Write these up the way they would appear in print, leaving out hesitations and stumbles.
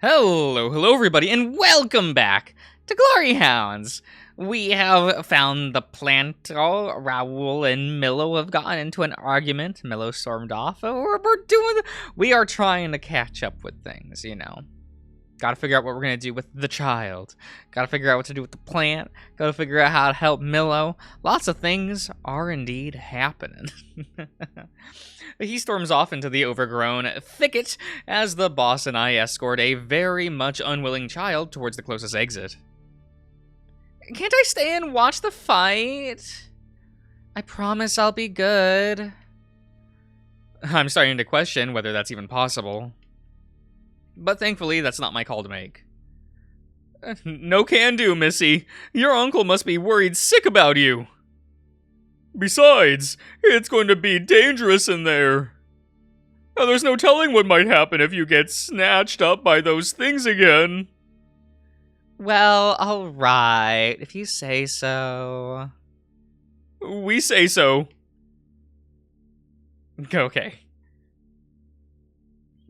Hello everybody, and welcome back to Glory Hounds. We have found the plant. Raoul and Milo have gotten into an argument. Milo stormed off. We are trying to catch up with things, you know. Gotta figure out what we're gonna do with the child. Gotta figure out what to do with the plant. Gotta figure out how to help Milo. Lots of things are indeed happening. He storms off into the overgrown thicket as the boss and I escort a very much unwilling child towards the closest exit. Can't I stay and watch the fight? I promise I'll be good. I'm starting to question whether that's even possible. But thankfully, that's not my call to make. No can do, Missy. Your uncle must be worried sick about you. Besides, it's going to be dangerous in there. There's no telling what might happen if you get snatched up by those things again. Well, alright, if you say so. We say so. Okay.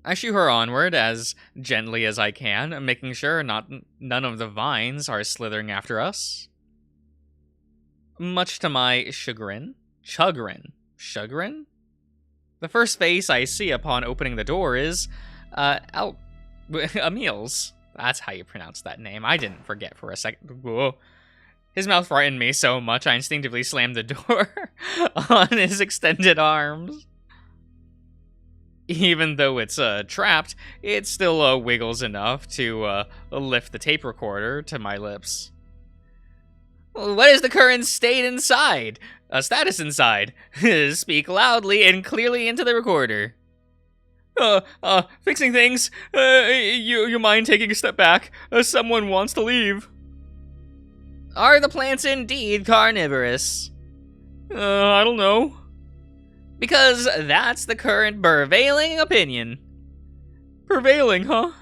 I shoo her onward as gently as I can, making sure none of the vines are slithering after us. Much to my chagrin? Chagrin? The first face I see upon opening the door is, Emil's. That's how you pronounce that name. I didn't forget for a second. Whoa. His mouth frightened me so much I instinctively slammed the door on his extended arms. Even though it's trapped, it still wiggles enough to lift the tape recorder to my lips. What is the current status inside? Speak loudly and clearly into the recorder. Fixing things. You mind taking a step back? Someone wants to leave. Are the plants indeed carnivorous? I don't know. Because that's the current prevailing opinion. Prevailing, huh?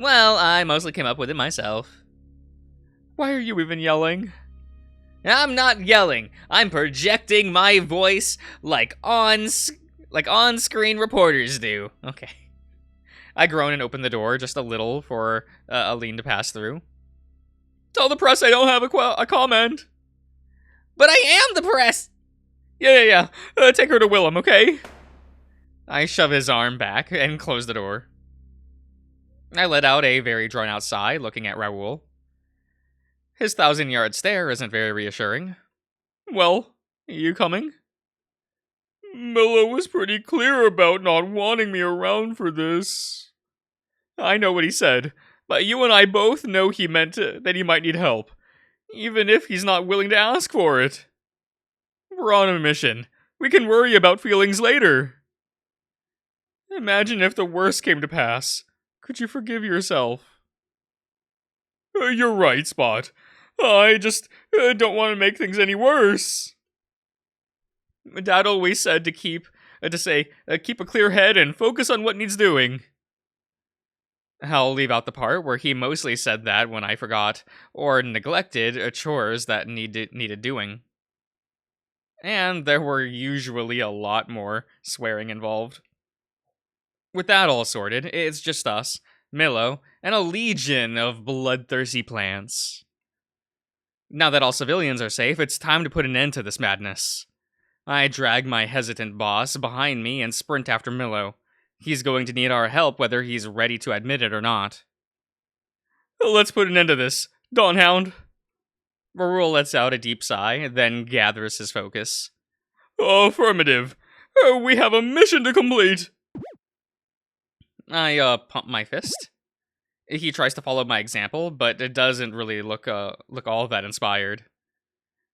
Well, I mostly came up with it myself. Why are you even yelling? I'm not yelling. I'm projecting my voice like on-screen reporters do. Okay. I groan and open the door just a little for Aline to pass through. Tell the press I don't have a comment. But I am the press! Yeah. Take her to Willem, okay? I shove his arm back and close the door. I let out a very drawn-out sigh, looking at Raoul. His 1,000-yard stare isn't very reassuring. Well, you coming? Milo was pretty clear about not wanting me around for this. I know what he said, but you and I both know he meant that he might need help, even if he's not willing to ask for it. We're on a mission. We can worry about feelings later. Imagine if the worst came to pass. Could you forgive yourself? You're right, Spot. I just don't want to make things any worse. Dad always said to keep a clear head and focus on what needs doing. I'll leave out the part where he mostly said that when I forgot or neglected chores that needed doing. And there were usually a lot more swearing involved. With that all sorted, it's just us, Milo, and a legion of bloodthirsty plants. Now that all civilians are safe, it's time to put an end to this madness. I drag my hesitant boss behind me and sprint after Milo. He's going to need our help whether he's ready to admit it or not. Let's put an end to this, Dawnhound. Raoul lets out a deep sigh, then gathers his focus. Affirmative. We have a mission to complete. I pump my fist. He tries to follow my example, but it doesn't really look all that inspired.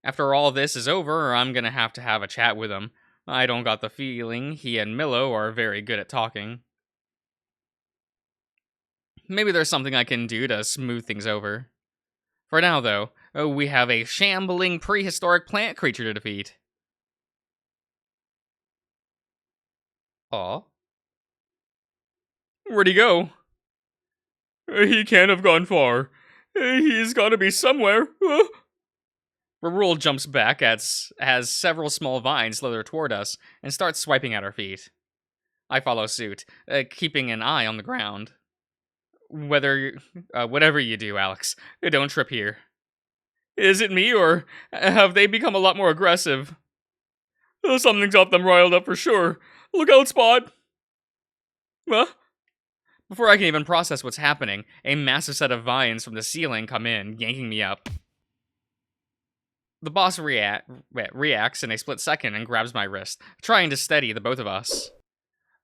After all this is over, I'm gonna have to have a chat with him. I don't got the feeling he and Milo are very good at talking. Maybe there's something I can do to smooth things over. For now, though, we have a shambling prehistoric plant creature to defeat. Aw. Where'd he go? He can't have gone far. He's gotta be somewhere. Raoul jumps back as several small vines slither toward us and starts swiping at our feet. I follow suit, keeping an eye on the ground. Whatever you do, Alex, don't trip here. Is it me, or have they become a lot more aggressive? Something's got them riled up for sure. Look out, Spot! Huh? Before I can even process what's happening, a massive set of vines from the ceiling come in, yanking me up. The boss reacts in a split second and grabs my wrist, trying to steady the both of us.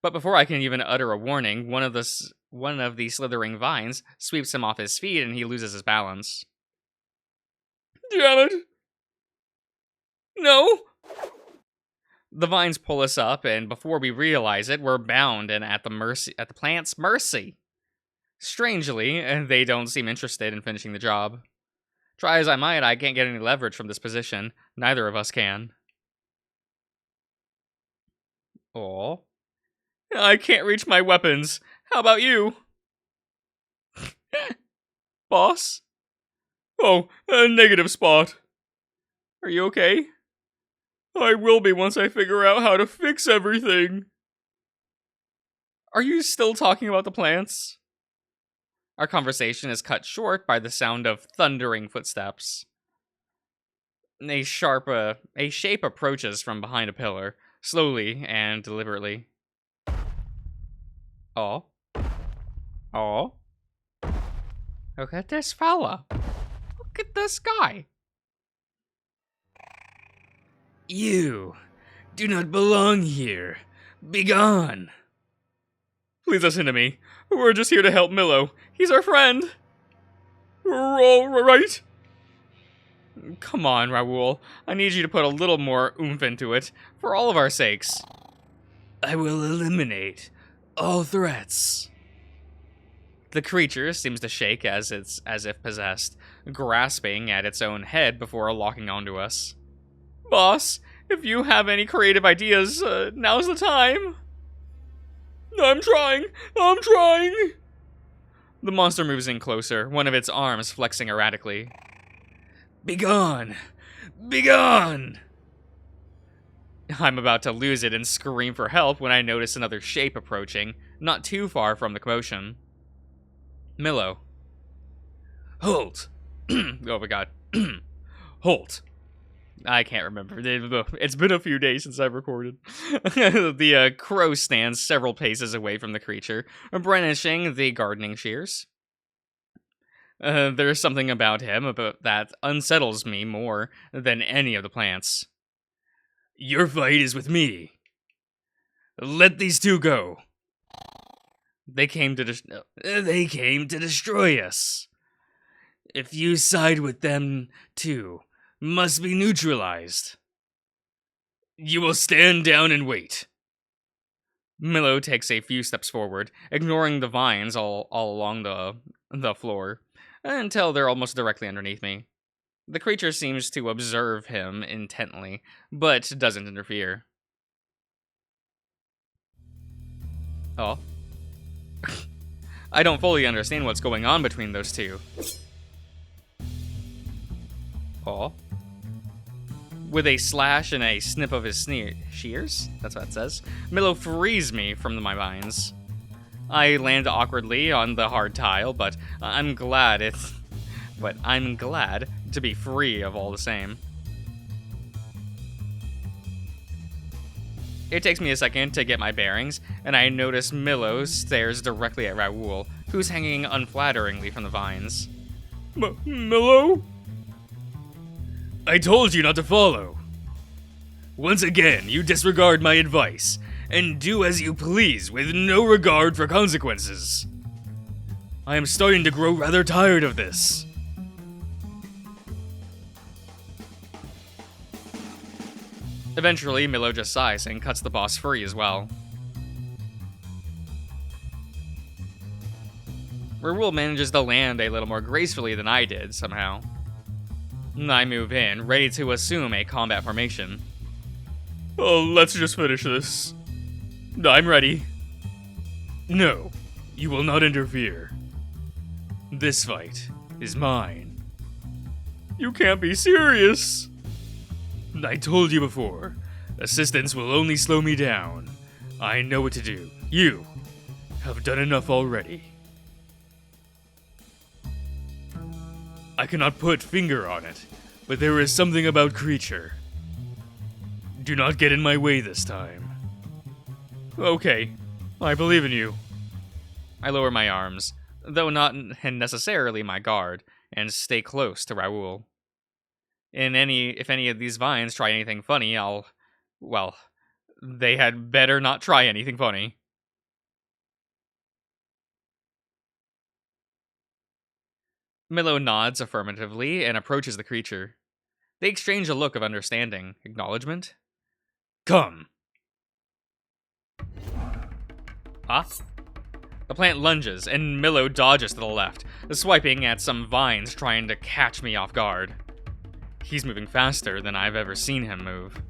But before I can even utter a warning, one of the slithering vines sweeps him off his feet and he loses his balance. Damn it! No! The vines pull us up, and before we realize it, we're bound and at the plant's mercy. Strangely, they don't seem interested in finishing the job. Try as I might, I can't get any leverage from this position. Neither of us can. Aw. I can't reach my weapons. How about you? Boss? Oh, a negative, Spot. Are you okay? I will be once I figure out how to fix everything. Are you still talking about the plants? Our conversation is cut short by the sound of thundering footsteps. A shape approaches from behind a pillar, slowly and deliberately. Oh. Oh. Look at this fella. Look at this guy. You do not belong here. Begone. Please listen to me. We're just here to help Milo. He's our friend. All right? Come on, Raoul. I need you to put a little more oomph into it, for all of our sakes. I will eliminate all threats. The creature seems to shake as if possessed, grasping at its own head before locking onto us. Boss, if you have any creative ideas, now's the time. I'm trying! The monster moves in closer, one of its arms flexing erratically. Begone! Begone! I'm about to lose it and scream for help when I notice another shape approaching, not too far from the commotion. Milo. Halt! Oh my god. Halt. I can't remember. It's been a few days since I've recorded. The crow stands several paces away from the creature, brandishing the gardening shears. There's something about him that unsettles me more than any of the plants. Your fight is with me. Let these two go. They came to destroy us. If you side with them too, must be neutralized. You will stand down and wait. Milo takes a few steps forward, ignoring the vines all along the floor, until they're almost directly underneath me. The creature seems to observe him intently, but doesn't interfere. Oh. I don't fully understand what's going on between those two. Oh. With a slash and a snip of his shears, that's what it says, Milo frees me from my vines. I land awkwardly on the hard tile, but I'm glad to be free of all the same. It takes me a second to get my bearings, and I notice Milo stares directly at Raoul, who's hanging unflatteringly from the vines. Milo? I told you not to follow. Once again, you disregard my advice, and do as you please with no regard for consequences. I am starting to grow rather tired of this. Eventually, Milo just sighs and cuts the boss free as well. Raoul manages to land a little more gracefully than I did, somehow. I move in, ready to assume a combat formation. Oh, let's just finish this. I'm ready. No, you will not interfere. This fight is mine. You can't be serious. I told you before, assistance will only slow me down. I know what to do. You have done enough already. I cannot put finger on it, but there is something about creature. Do not get in my way this time. Okay, I believe in you. I lower my arms, though not necessarily my guard, and stay close to Raoul. If any of these vines try anything funny, well, they had better not try anything funny. Milo nods affirmatively and approaches the creature. They exchange a look of understanding, acknowledgement. Come. Huh? The plant lunges, and Milo dodges to the left, swiping at some vines trying to catch me off guard. He's moving faster than I've ever seen him move.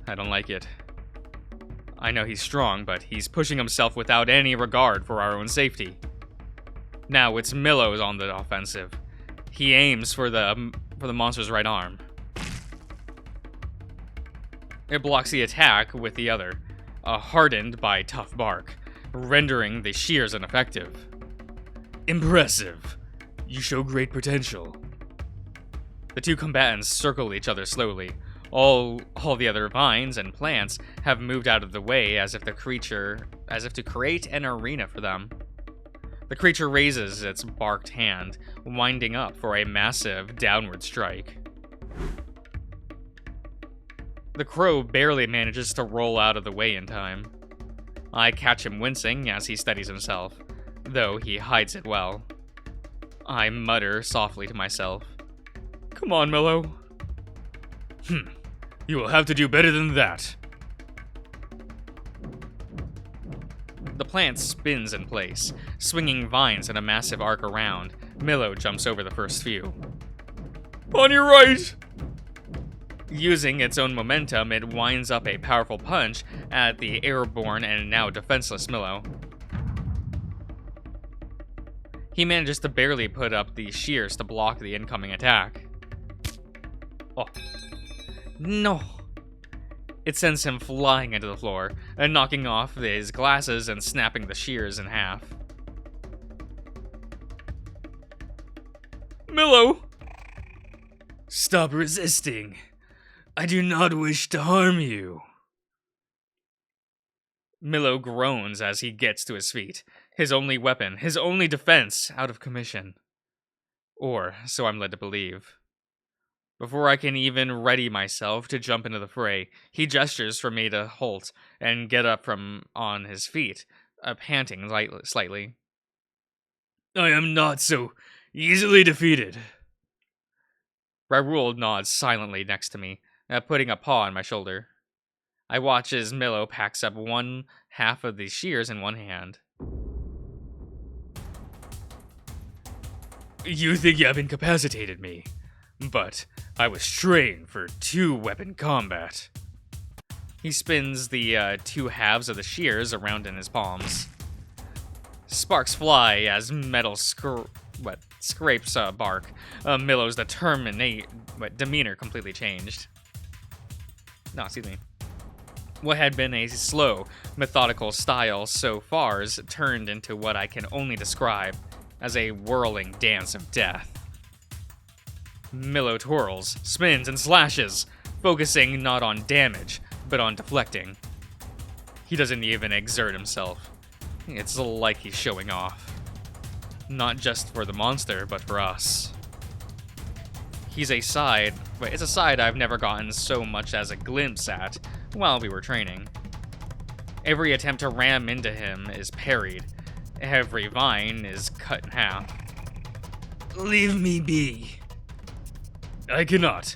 I don't like it. I know he's strong, but he's pushing himself without any regard for our own safety. Now it's Milo's on the offensive. He aims for the monster's right arm. It blocks the attack with the other, hardened by tough bark, rendering the shears ineffective. Impressive. You show great potential. The two combatants circle each other slowly. All the other vines and plants have moved out of the way as if to create an arena for them. The creature raises its barked hand, winding up for a massive downward strike. The crow barely manages to roll out of the way in time. I catch him wincing as he steadies himself, though he hides it well. I mutter softly to myself. Come on, Milo. You will have to do better than that. The plant spins in place, swinging vines in a massive arc around. Milo jumps over the first few. On your right! Using its own momentum, it winds up a powerful punch at the airborne and now defenseless Milo. He manages to barely put up the shears to block the incoming attack. Oh. No! It sends him flying into the floor, and knocking off his glasses and snapping the shears in half. Milo! Stop resisting. I do not wish to harm you. Milo groans as he gets to his feet, his only weapon, his only defense, out of commission. Or, so I'm led to believe. Before I can even ready myself to jump into the fray, he gestures for me to halt and get up from on his feet, panting slightly. I am not so easily defeated. Raoul nods silently next to me, putting a paw on my shoulder. I watch as Milo packs up one half of the shears in one hand. You think you have incapacitated me, but I was trained for two-weapon combat. He spins the two halves of the shears around in his palms. Sparks fly as metal scrapes bark. Milo's demeanor completely changed. No, excuse me. What had been a slow, methodical style so far is turned into what I can only describe as a whirling dance of death. Milo twirls, spins, and slashes, focusing not on damage, but on deflecting. He doesn't even exert himself. It's like he's showing off. Not just for the monster, but for us. It's a side I've never gotten so much as a glimpse at while we were training. Every attempt to ram into him is parried. Every vine is cut in half. Leave me be. I cannot.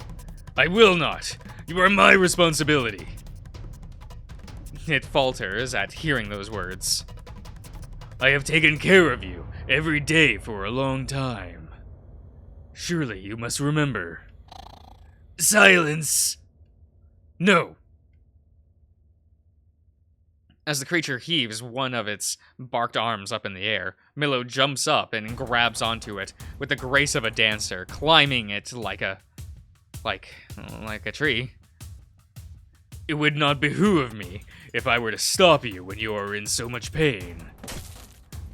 I will not. You are my responsibility. It falters at hearing those words. I have taken care of you every day for a long time. Surely you must remember. Silence! No! As the creature heaves one of its barked arms up in the air, Milo jumps up and grabs onto it with the grace of a dancer, climbing it like a tree. It would not behoove me if I were to stop you when you are in so much pain.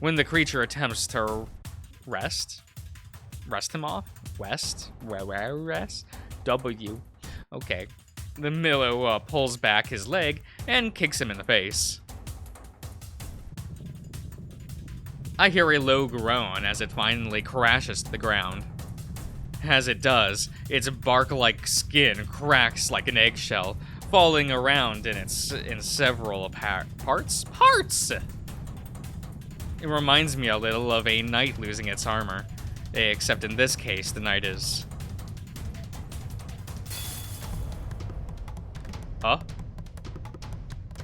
When the creature attempts to rest, rest him off? West? Where rest? W. Okay. The Milo pulls back his leg and kicks him in the face. I hear a low groan as it finally crashes to the ground. As it does, its bark-like skin cracks like an eggshell, falling around in several parts. It reminds me a little of a knight losing its armor, except in this case, the knight is... Huh?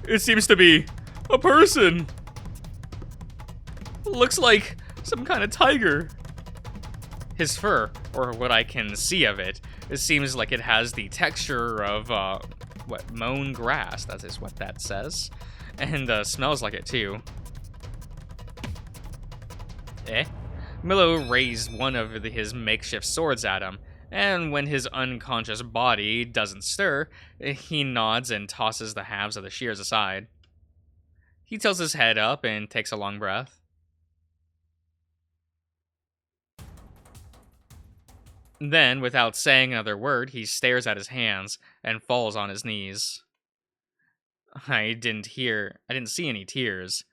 It seems to be a person. Looks like some kind of tiger. His fur, or what I can see of it seems like it has the texture of, mown grass. That is what that says. And smells like it too. Milo raised one of his makeshift swords at him, and when his unconscious body doesn't stir, he nods and tosses the halves of the shears aside. He tilts his head up and takes a long breath. Then, without saying another word, he stares at his hands and falls on his knees. I didn't see any tears,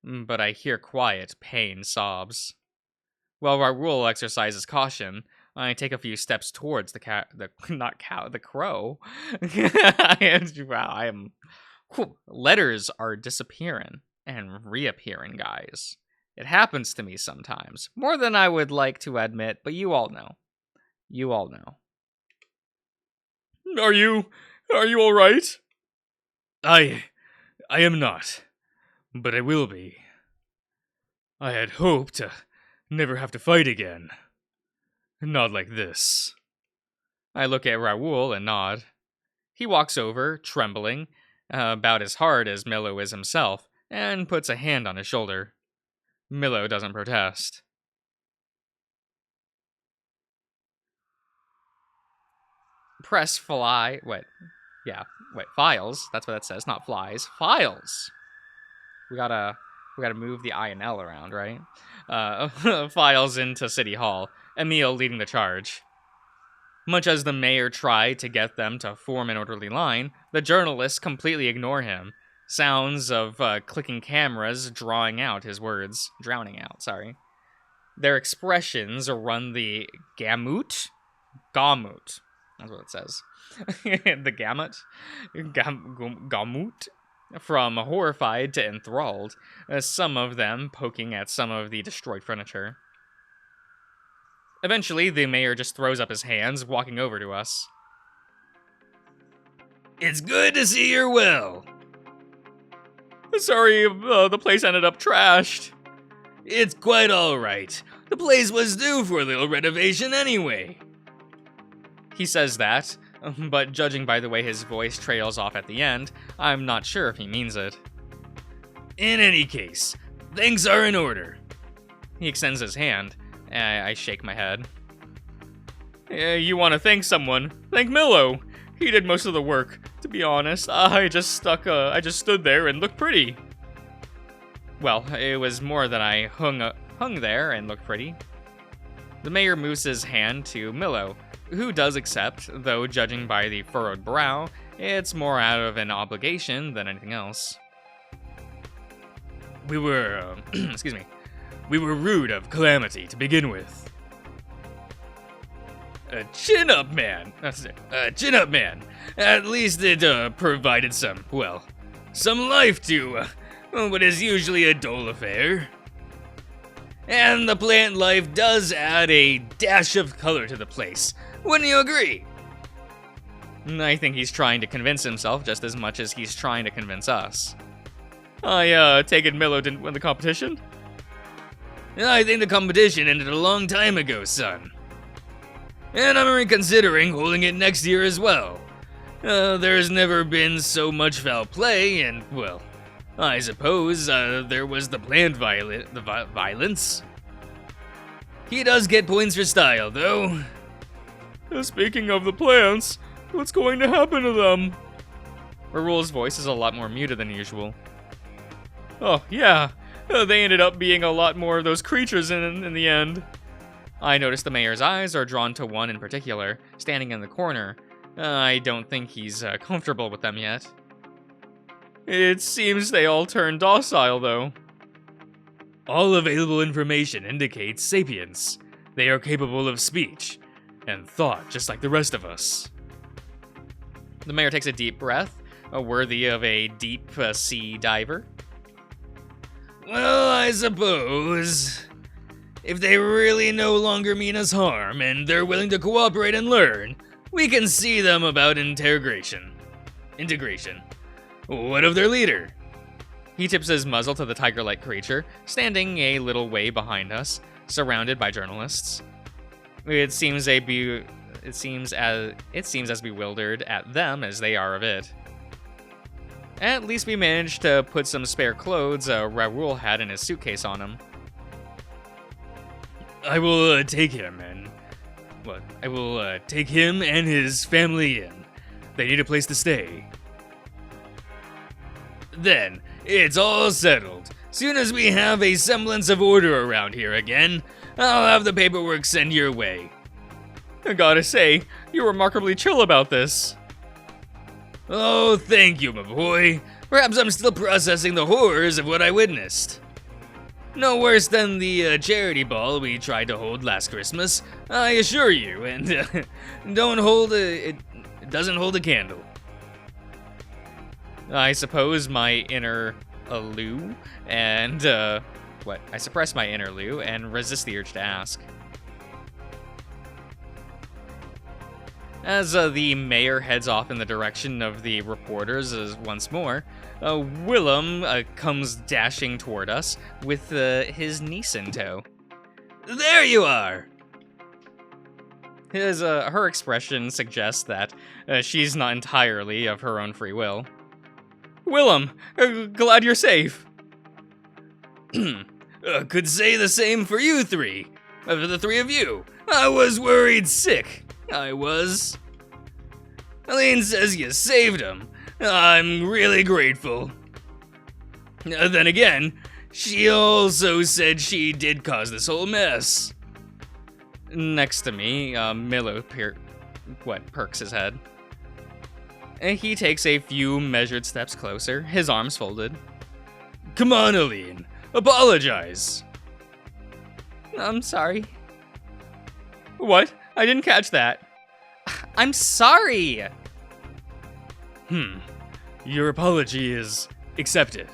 but I hear quiet, pain sobs. While Raoul exercises caution, I take a few steps towards the crow. Letters are disappearing and reappearing, guys. It happens to me sometimes, more than I would like to admit, but you all know. You all know. Are you all right? I am not, but I will be. I had hoped to never have to fight again. Not like this. I look at Raoul and nod. He walks over, trembling, about as hard as Milo is himself, and puts a hand on his shoulder. Milo doesn't protest. Press fly. Files. That's what that says, not flies. Files. We gotta move the I and L around, right? Files into City Hall, Emile leading the charge. Much as the mayor tried to get them to form an orderly line, the journalists completely ignore him. Sounds of clicking cameras drowning out his words. Their expressions run the gamut? Gamut. That's what it says. The gamut? Gamut? From horrified to enthralled, some of them poking at some of the destroyed furniture. Eventually, the mayor just throws up his hands, walking over to us. It's good to see you're well. Sorry, the place ended up trashed. It's quite all right. The place was due for a little renovation anyway. He says that, but judging by the way his voice trails off at the end, I'm not sure if he means it. In any case, things are in order. He extends his hand. I shake my head. You want to thank someone? Thank Milo. He did most of the work. To be honest, I just stood there and looked pretty. Well, it was more that I hung there and looked pretty. The mayor moves his hand to Milo, who does accept, though judging by the furrowed brow, it's more out of an obligation than anything else. We were, we were rude of Calamity to begin with. Chin up, man. Chin up, man. At least it provided some life to what is usually a dull affair. And the plant life does add a dash of color to the place. Wouldn't you agree? I think he's trying to convince himself just as much as he's trying to convince us. I take it Milo didn't win the competition? I think the competition ended a long time ago, son. And I'm reconsidering holding it next year as well. There's never been so much foul play, and, I suppose there was the planned violence. He does get points for style, though. Speaking of the plants, what's going to happen to them? Raoul's voice is a lot more muted than usual. Oh, yeah. They ended up being a lot more of those creatures in the end. I notice the mayor's eyes are drawn to one in particular, standing in the corner. I don't think he's comfortable with them yet. It seems they all turned docile, though. All available information indicates sapience. They are capable of speech and thought just like the rest of us. The mayor takes a deep breath, worthy of a deep sea diver. Well, I suppose if they really no longer mean us harm and they're willing to cooperate and learn, we can see them about integration. What of their leader? He tips his muzzle to the tiger-like creature, standing a little way behind us, surrounded by journalists. It seems as bewildered at them as they are of it. At least we managed to put some spare clothes Raoul had in his suitcase on him. I will take him and his family in. They need a place to stay. Then, it's all settled. Soon as we have a semblance of order around here again, I'll have the paperwork sent your way. I gotta say, you're remarkably chill about this. Oh, thank you, my boy. Perhaps I'm still processing the horrors of what I witnessed. No worse than the charity ball we tried to hold last Christmas, I assure you, and it doesn't hold a candle. I suppose my inner Lou and, I suppress my inner Lou and resist the urge to ask. As the mayor heads off in the direction of the reporters once more, Willem comes dashing toward us with his niece in tow. There you are! Her expression suggests that she's not entirely of her own free will. Willem, glad you're safe. Could say the same for you three. For the three of you. I was worried sick. I was. Aline says you saved him. I'm really grateful. Then again, she also said she did cause this whole mess. Next to me, Milo perks his head. He takes a few measured steps closer, his arms folded. Come on, Aline. Apologize. I'm sorry. What? I didn't catch that. I'm sorry! Your apology is accepted.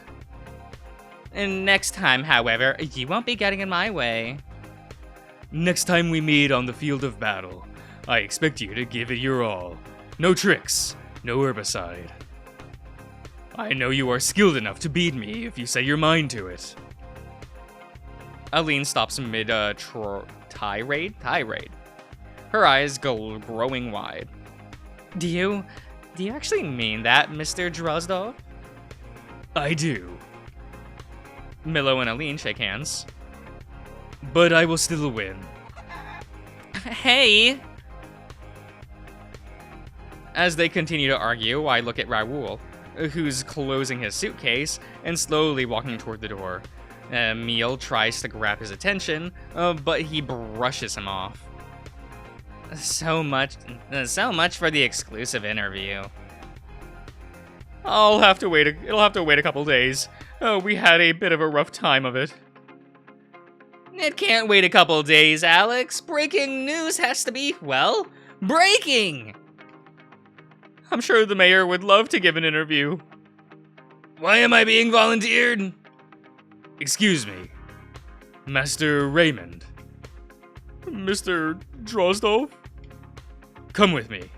And next time, however, you won't be getting in my way. Next time we meet on the field of battle, I expect you to give it your all. No tricks, no herbicide. I know you are skilled enough to beat me if you set your mind to it. Aline stops mid tirade. Her eyes go growing wide. Do you actually mean that, Mr. Drozdov? I do. Milo and Aline shake hands. But I will still win. Hey! As they continue to argue, I look at Raoul, who's closing his suitcase and slowly walking toward the door. Emil tries to grab his attention, but he brushes him off. So much for the exclusive interview. It'll have to wait a couple days. We had a bit of a rough time of it. It can't wait a couple days, Alex. Breaking news has to be, well, breaking! I'm sure the mayor would love to give an interview. Why am I being volunteered? Excuse me. Master Raymond. Mr. Drozdov? Come with me.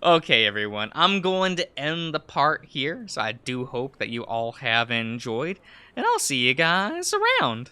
Okay, everyone, I'm going to end the part here, so I do hope that you all have enjoyed, and I'll see you guys around.